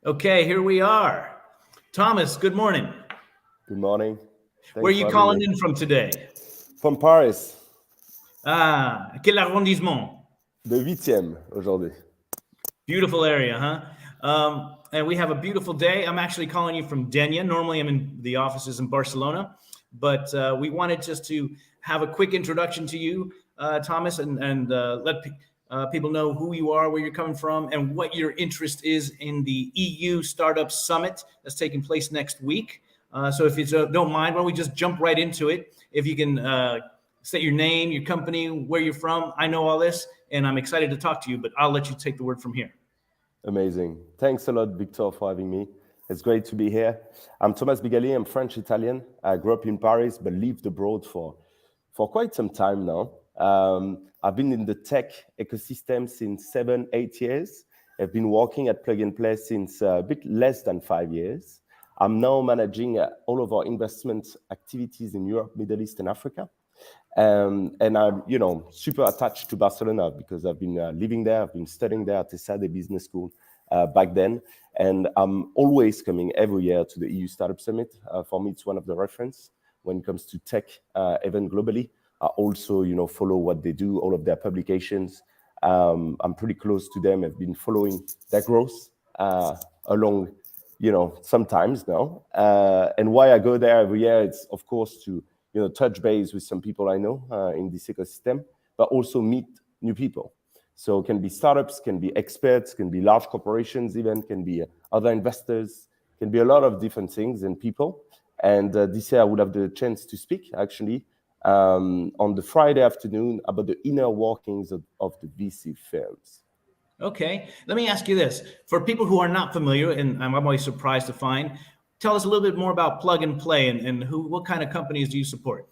Okay, here we are. Thomas, good morning. Good morning. Where are Thanks for you having calling me. in from today? From Paris, Ah, quel arrondissement? de 8e aujourd'hui. Beautiful area, huh? And we have a beautiful day. I'm actually calling you from Denia. Normally, I'm in the offices in Barcelona, but we wanted just to have a quick introduction to you, Thomas, and let people know who you are, where you're coming from, and what your interest is in the EU Startup Summit that's taking place next week. So, if you don't mind, why don't we just jump right into it? If you can say your name, your company, where you're from. I know all this, and I'm excited to talk to you, but I'll let you take the word from here. Amazing. Thanks a lot, Victor, for having me. It's great to be here. I'm Thomas Bigali. I'm French-Italian. I grew up in Paris, but lived abroad for quite some time now. I've been in the tech ecosystem since 7, 8 years. I've been working at Plug and Play since a bit less than 5 years. I'm now managing all of our investment activities in Europe, Middle East, and Africa. And I'm, super attached to Barcelona because I've been living there. I've been studying there at ESADE Business School back then. And I'm always coming every year to the EU Startup Summit. For me, it's one of the reference when it comes to tech event globally. I also, follow what they do, all of their publications. I'm pretty close to them. I've been following their growth along, sometimes now. And why I go there every year, it's of course to touch base with some people I know in this ecosystem, but also meet new people. So it can be startups, can be experts, can be large corporations even, can be other investors, can be a lot of different things and people. And this year I would have the chance to speak actually on the Friday afternoon about the inner workings of the VC firms. Okay, let me ask you this. For people who are not familiar, and I'm always surprised to find, tell us a little bit more about Plug and Play and what kind of companies do you support?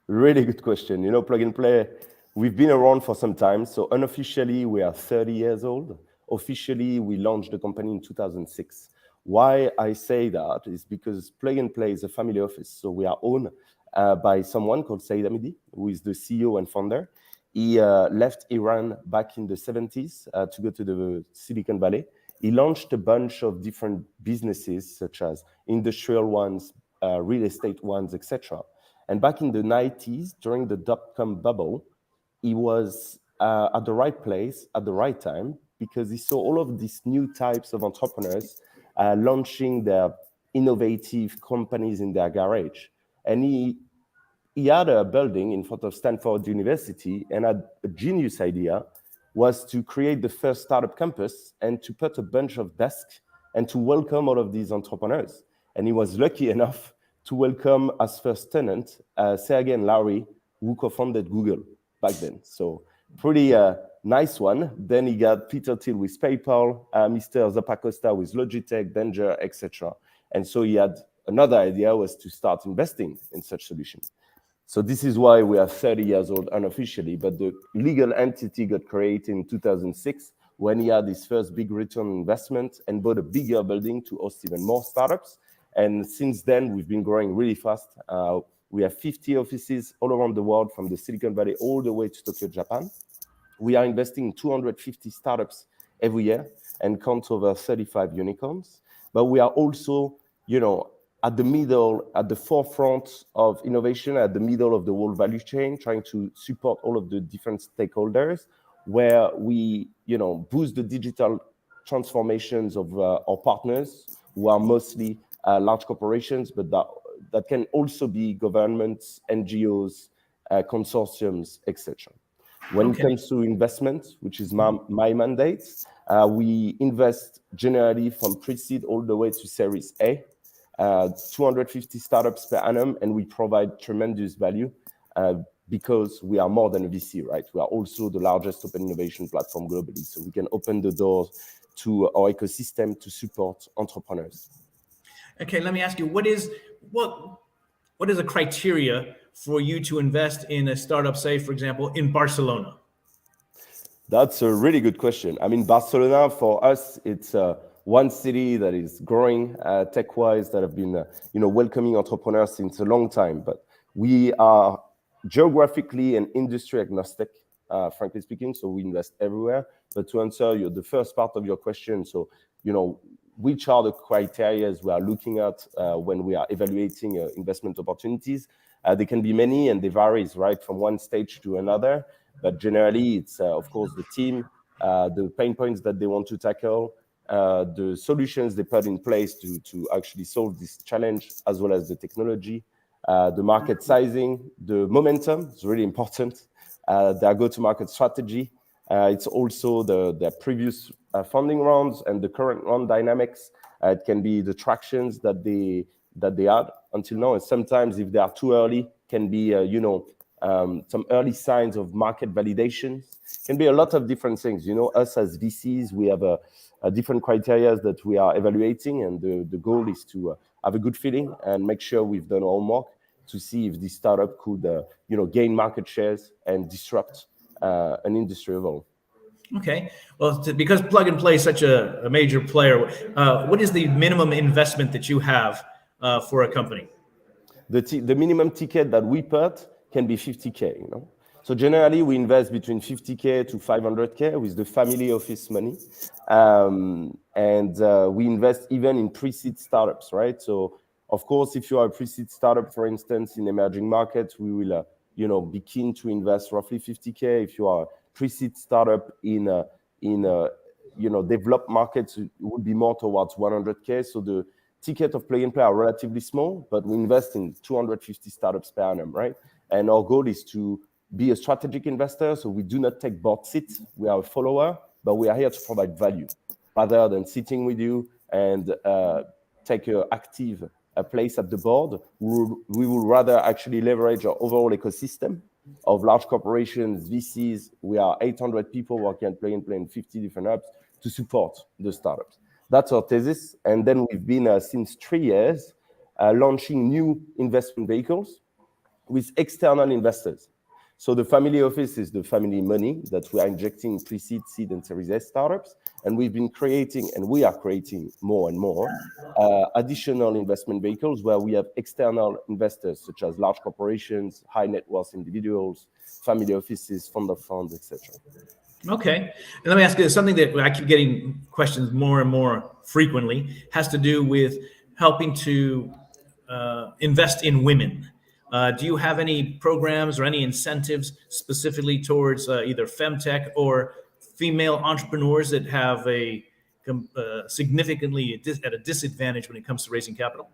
Really good question. Plug and Play, we've been around for some time. So unofficially, we are 30 years old. Officially, we launched the company in 2006. Why I say that is because Plug and Play is a family office. So we are owned by someone called Saeed Hamidi, who is the CEO and founder. He left Iran back in the 70s to go to the Silicon Valley. He launched a bunch of different businesses, such as industrial ones, real estate ones, etc. And back in the 90s, during the dot-com bubble, he was at the right place at the right time because he saw all of these new types of entrepreneurs launching their innovative companies in their garage. And he had a building in front of Stanford University and had a genius idea was to create the first startup campus and to put a bunch of desks and to welcome all of these entrepreneurs. And he was lucky enough to welcome as first tenant Sergey and Larry, who co-founded Google back then. So pretty nice one. Then he got Peter Thiel with PayPal, Mr. Zappacosta with Logitech, Danger, etc. And so he had another idea was to start investing in such solutions. So this is why we are 30 years old unofficially, but the legal entity got created in 2006 when he had his first big return investment and bought a bigger building to host even more startups. And since then, we've been growing really fast. We have 50 offices all around the world, from the Silicon Valley all the way to Tokyo, Japan. We are investing in 250 startups every year and count over 35 unicorns. But we are also, at the middle, at the forefront of innovation, at the middle of the whole value chain, trying to support all of the different stakeholders, where we, boost the digital transformations of our partners, who are mostly large corporations, but that can also be governments, NGOs, consortiums, etc. When it Okay. comes to investment, which is my mandate, we invest generally from pre-seed all the way to Series A, 250 startups per annum, and we provide tremendous value because we are more than a VC, right? We are also the largest open innovation platform globally, so we can open the doors to our ecosystem to support entrepreneurs. Okay, let me ask you, what is a criteria for you to invest in a startup, say, for example, in Barcelona? That's a really good question. I mean, Barcelona for us, it's one city that is growing tech-wise, that have been, welcoming entrepreneurs since a long time. But we are geographically and industry agnostic, frankly speaking. So we invest everywhere. But to answer the first part of your question, so which are the criteria we are looking at when we are evaluating investment opportunities. There can be many, and they varies, right, from one stage to another. But generally, it's of course the team, the pain points that they want to tackle, the solutions they put in place to actually solve this challenge, as well as the technology, the market sizing, the momentum is really important, their go-to-market strategy. It's also the previous funding rounds and the current round dynamics. It can be the tractions that they had until now, and sometimes if they are too early, can be some early signs of market validation. Can be a lot of different things. Us as VCs, we have a different criteria that we are evaluating, and the goal is to have a good feeling and make sure we've done our homework to see if this startup could gain market shares and disrupt an industry overall. Okay. Well, because Plug and Play is such a major player, what is the minimum investment that you have for a company? The minimum ticket that we put can be 50K. So generally, we invest between 50K to 500K with the family office money, and we invest even in pre-seed startups, right? So of course, if you are a pre-seed startup, for instance, in emerging markets, we will be keen to invest roughly 50K. If you are a pre-seed startup in developed markets, it would be more towards 100K. So the ticket of Plug and Play are relatively small, but we invest in 250 startups per annum, right? And our goal is to be a strategic investor, so we do not take board seats. We are a follower, but we are here to provide value rather than sitting with you and take an active place at the board. We will rather actually leverage our overall ecosystem of large corporations, VCs. We are 800 people working at Plug and Play in 50 different hubs to support the startups. That's our thesis. And then we've been, since 3 years, launching new investment vehicles with external investors. So the family office is the family money that we are injecting pre-seed, seed, and Series A startups. And we are creating more and more additional investment vehicles where we have external investors, such as large corporations, high net worth individuals, family offices, fund of funds, etc. Okay. And let me ask you something that I keep getting questions more and more frequently, has to do with helping to invest in women. Do you have any programs or any incentives specifically towards either femtech or female entrepreneurs that have significantly at a disadvantage when it comes to raising capital?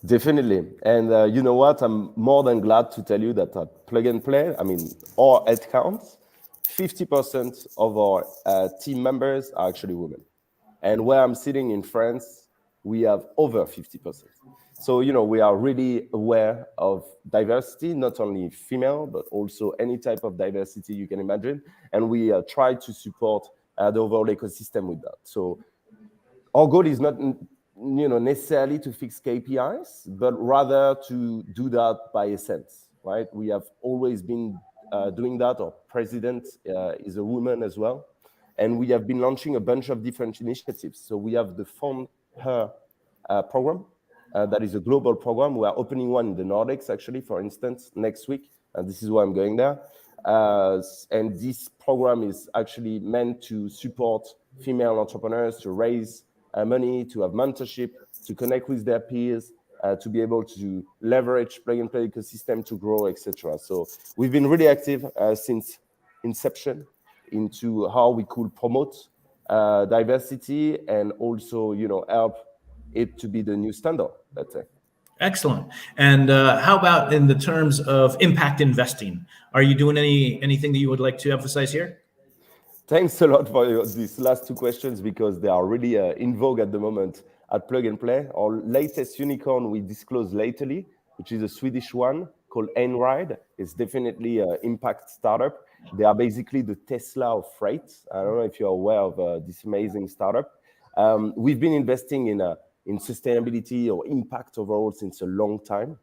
Definitely. And you know what? I'm more than glad to tell you that at Plug and Play, our headcount, 50% of our team members are actually women. And where I'm sitting in France, we have over 50%. So, we are really aware of diversity, not only female, but also any type of diversity you can imagine. And we try to support the overall ecosystem with that. So our goal is not necessarily to fix KPIs, but rather to do that by essence, right? We have always been doing that. Our president is a woman as well. And we have been launching a bunch of different initiatives. So we have the Fund Her program. That is a global program. We are opening one in the Nordics, actually, for instance, next week. And this is why I'm going there. And this program is actually meant to support female entrepreneurs to raise money, to have mentorship, to connect with their peers, to be able to leverage Plug and Play ecosystem to grow, etc. So we've been really active since inception into how we could promote diversity and also, help it to be the new standard, let's say. Excellent. And how about in the terms of impact investing? Are you doing anything that you would like to emphasize here? Thanks a lot for these last two questions, because they are really in vogue at the moment at Plug and Play. Our latest unicorn we disclosed lately, which is a Swedish one called Einride. It's definitely an impact startup. They are basically the Tesla of freight. I don't know if you're aware of this amazing startup. We've been investing in sustainability or impact overall since a long time.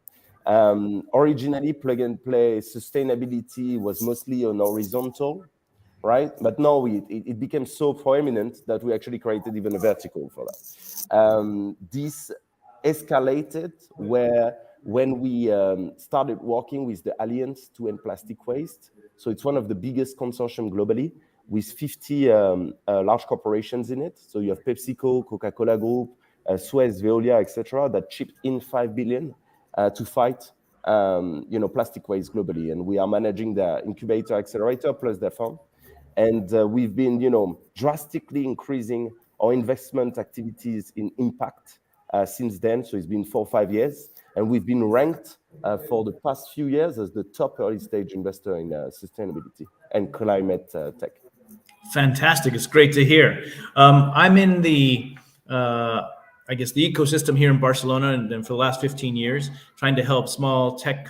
Originally, Plug and Play sustainability was mostly on horizontal, right? But now it became so prominent that we actually created even a vertical for that. This escalated when we started working with the Alliance to End Plastic Waste. So it's one of the biggest consortium globally, with 50 large corporations in it. So you have PepsiCo, Coca-Cola Group, Suez, Veolia, etc., that chipped in 5 billion to fight plastic waste globally. And we are managing their incubator accelerator plus their fund. And we've been, drastically increasing our investment activities in impact since then. So it's been 4 or 5 years. And we've been ranked for the past few years as the top early stage investor in sustainability and climate tech. Fantastic. It's great to hear. I'm in the, I guess, the ecosystem here in Barcelona, and for the last 15 years, trying to help small tech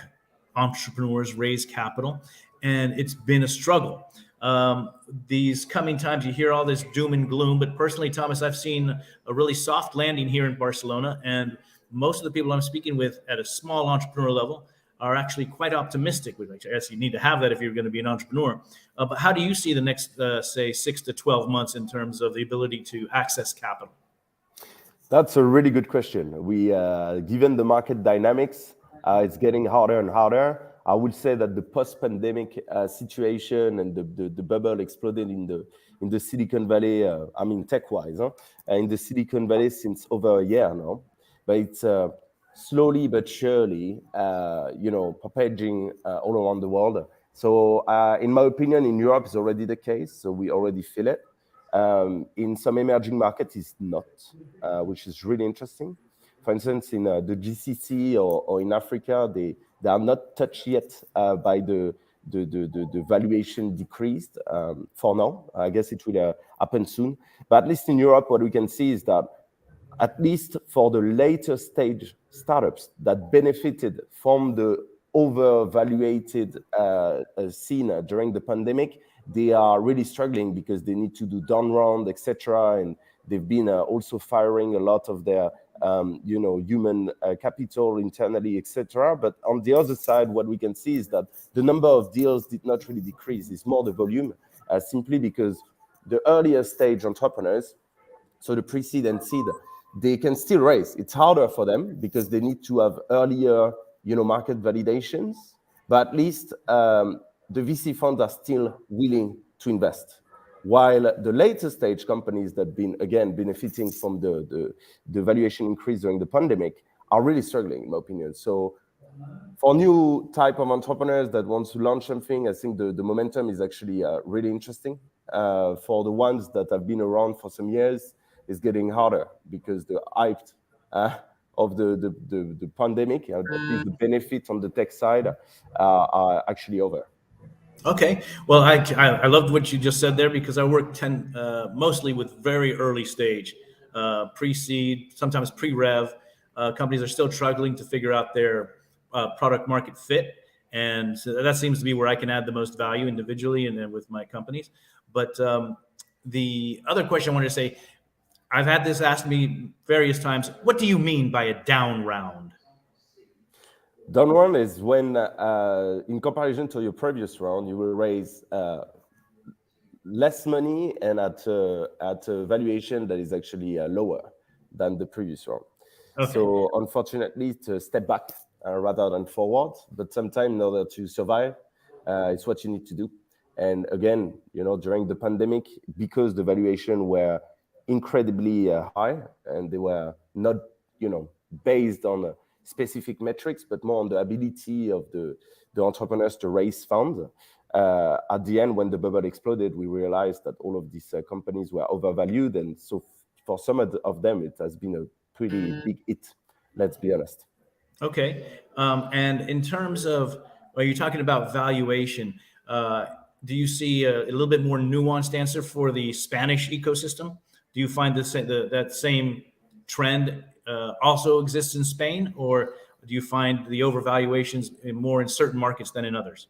entrepreneurs raise capital. And it's been a struggle. These coming times, you hear all this doom and gloom. But personally, Thomas, I've seen a really soft landing here in Barcelona. And most of the people I'm speaking with at a small entrepreneur level are actually quite optimistic. I guess you need to have that if you're going to be an entrepreneur. But how do you see the next, say, 6 to 12 months in terms of the ability to access capital? That's a really good question. We, given the market dynamics, it's getting harder and harder. I would say that the post-pandemic situation and the bubble exploded in the Silicon Valley. I mean, tech-wise, in the Silicon Valley since over a year now. But it's slowly but surely, propaging all around the world. So, in my opinion, in Europe is already the case. So we already feel it. In some emerging markets, it's not, which is really interesting. For instance, in the GCC or in Africa, they are not touched yet by the valuation decreased for now. I guess it will happen soon. But at least in Europe, what we can see is that at least for the later stage startups that benefited from the overvaluated scene during the pandemic, they are really struggling because they need to do down round, etc. And they've been also firing a lot of their human capital internally, etc. But on the other side, what we can see is that the number of deals did not really decrease. It's more the volume, simply because the earlier stage entrepreneurs, so the pre-seed and seed, they can still raise. It's harder for them because they need to have earlier, market validations. But at least the VC funds are still willing to invest. While the later stage companies that have been, again, benefiting from the valuation increase during the pandemic are really struggling, in my opinion. So for new type of entrepreneurs that want to launch something, I think the momentum is actually really interesting. For the ones that have been around for some years, it's getting harder because the hype of the pandemic, at least the benefits on the tech side, are actually over. Okay. Well, I loved what you just said there because I work mostly with very early stage, pre-seed, sometimes pre-rev. Companies are still struggling to figure out their product market fit. And so that seems to be where I can add the most value individually and then with my companies. But the other question I wanted to say, I've had this asked me various times. What do you mean by a down round? Down round is when, in comparison to your previous round, you will raise less money and at a valuation that is actually lower than the previous round. Okay. So unfortunately, it's a step back rather than forward. But sometimes in order to survive, it's what you need to do. And again, during the pandemic, because the valuation were incredibly high and they were not, based on specific metrics, but more on the ability of the entrepreneurs to raise funds. At the end, when the bubble exploded, we realized that all of these companies were overvalued. And so for some of them, it has been a pretty big hit, let's be honest. Okay. And in terms of, are you talking about valuation? Do you see a little bit more nuanced answer for the Spanish ecosystem? Do you find that same trend also exists in Spain, or do you find the overvaluations more in certain markets than in others?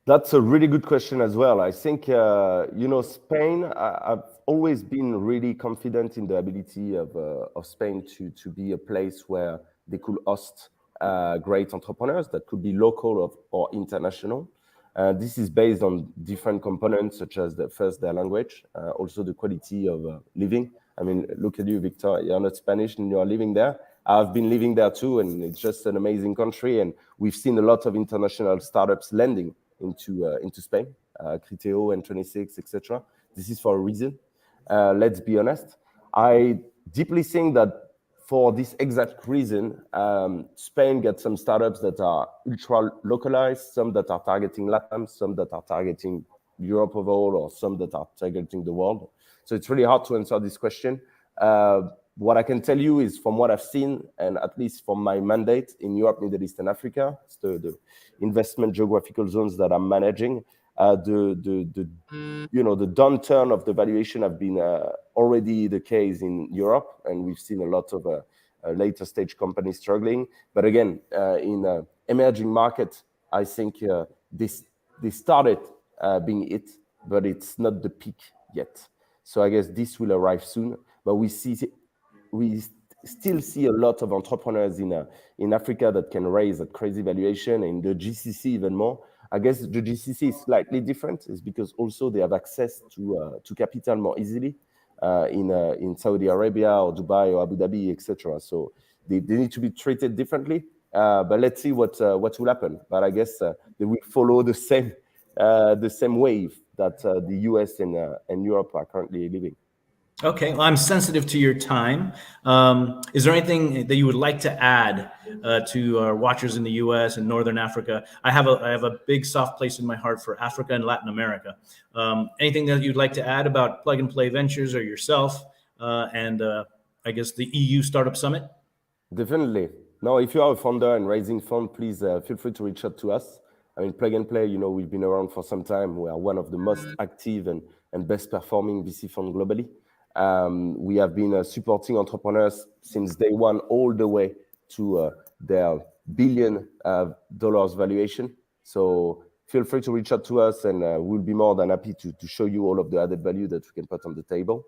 That's a really good question as well. I think, Spain, I've always been really confident in the ability of Spain to be a place where they could host great entrepreneurs that could be local or international. This is based on different components, such as their language, also the quality of living. I mean, look at you, Victor. You're not Spanish and you are living there. I've been living there too, and it's just an amazing country. And we've seen a lot of international startups landing into Spain. Criteo, N26, etc. This is for a reason. Let's be honest. I deeply think that for this exact reason, Spain gets some startups that are ultra localized, some that are targeting LATAM, some that are targeting Europe overall, or some that are targeting the world. So it's really hard to answer this question. What I can tell you is from what I've seen, and at least from my mandate in Europe, Middle East, and Africa, it's the investment geographical zones that I'm managing, the downturn of the valuation have been already the case in Europe, and we've seen a lot of later stage companies struggling. But again, in emerging markets, I think they started being hit, but it's not the peak yet. So I guess this will arrive soon. But we still see a lot of entrepreneurs in Africa that can raise at crazy valuation, and the GCC even more. I guess the GCC is slightly different. It's because also they have access to capital more easily in Saudi Arabia or Dubai or Abu Dhabi, etc. So they need to be treated differently. But let's see what will happen. But I guess they will follow the same wave that the US and Europe are currently living. Okay, well, I'm sensitive to your time. Is there anything that you would like to add to our watchers in the U.S. and Northern Africa? I have a big soft place in my heart for Africa and Latin America. Anything that you'd like to add about Plug and Play Ventures or yourself and I guess the EU Startup Summit? Definitely. Now, if you are a founder and raising fund, please feel free to reach out to us. I mean, Plug and Play, we've been around for some time. We are one of the most active and best performing VC fund globally. We have been supporting entrepreneurs since day one all the way to their $1 billion valuation. So feel free to reach out to us, and we'll be more than happy to show you all of the added value that we can put on the table.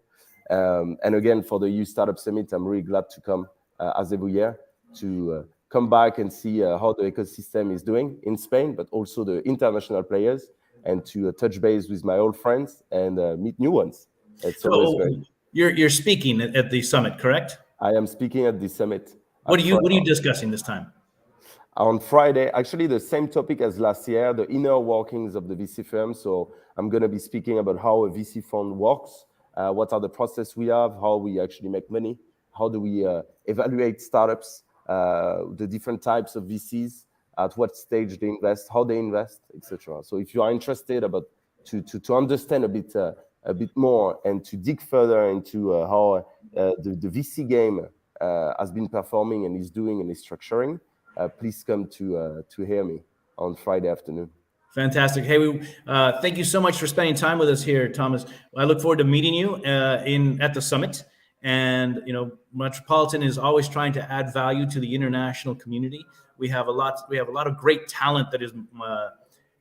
And again, for the EU Startup Summit, I'm really glad to come as every year to come back and see how the ecosystem is doing in Spain, but also the international players, and to touch base with my old friends and meet new ones. It's always great. You're speaking at the summit, correct? I am speaking at the summit. What are you discussing this time? On Friday, actually the same topic as last year, the inner workings of the VC firm. So I'm going to be speaking about how a VC fund works, what are the process we have, how we actually make money, how do we evaluate startups, the different types of VCs, at what stage they invest, how they invest, etc. So if you are interested to understand a bit more and to dig further into how the VC game has been performing and is doing and is structuring, please come to hear me on Friday afternoon. Fantastic. Hey, thank you so much for spending time with us here, Thomas. I look forward to meeting you at the summit. And Metropolitan is always trying to add value to the international community. We have a lot of great talent that is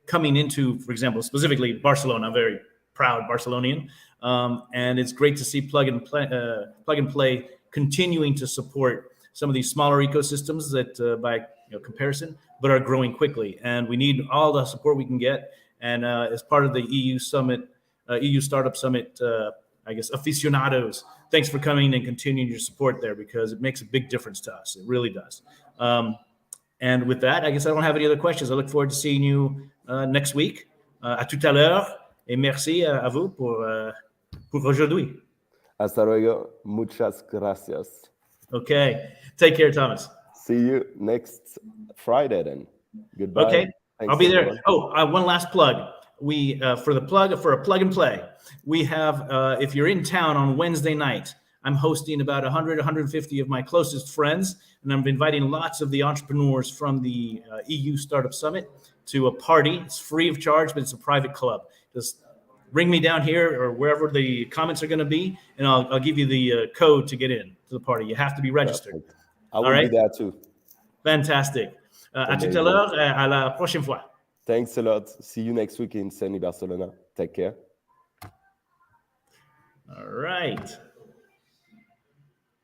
coming into, for example, specifically Barcelona. I'm very proud Barcelonian, and it's great to see Plug and Play continuing to support some of these smaller ecosystems that, by comparison, but are growing quickly. And we need all the support we can get. And as part of the EU Summit, EU Startup Summit, I guess aficionados, thanks for coming and continuing your support there, because it makes a big difference to us. It really does. And with that, I guess I don't have any other questions. I look forward to seeing you next week. À tout à l'heure. Et merci à vous pour aujourd'hui. Hasta luego. Muchas gracias. Okay. Take care, Thomas. See you next Friday then. Goodbye. Okay. Thanks, I'll be there. everyone. Oh, one last plug. We for a Plug and Play, we have if you're in town on Wednesday night, I'm hosting about 150 of my closest friends, and I'm inviting lots of the entrepreneurs from the EU Startup Summit to a party. It's free of charge, but it's a private club. Just ring me down here or wherever the comments are going to be, and I'll give you the code to get in to the party. You have to be registered. Perfect. I will be there too. Fantastic. À tout à l'heure, à la prochaine fois. Thanks a lot. See you next week in sunny Barcelona. Take care. All right.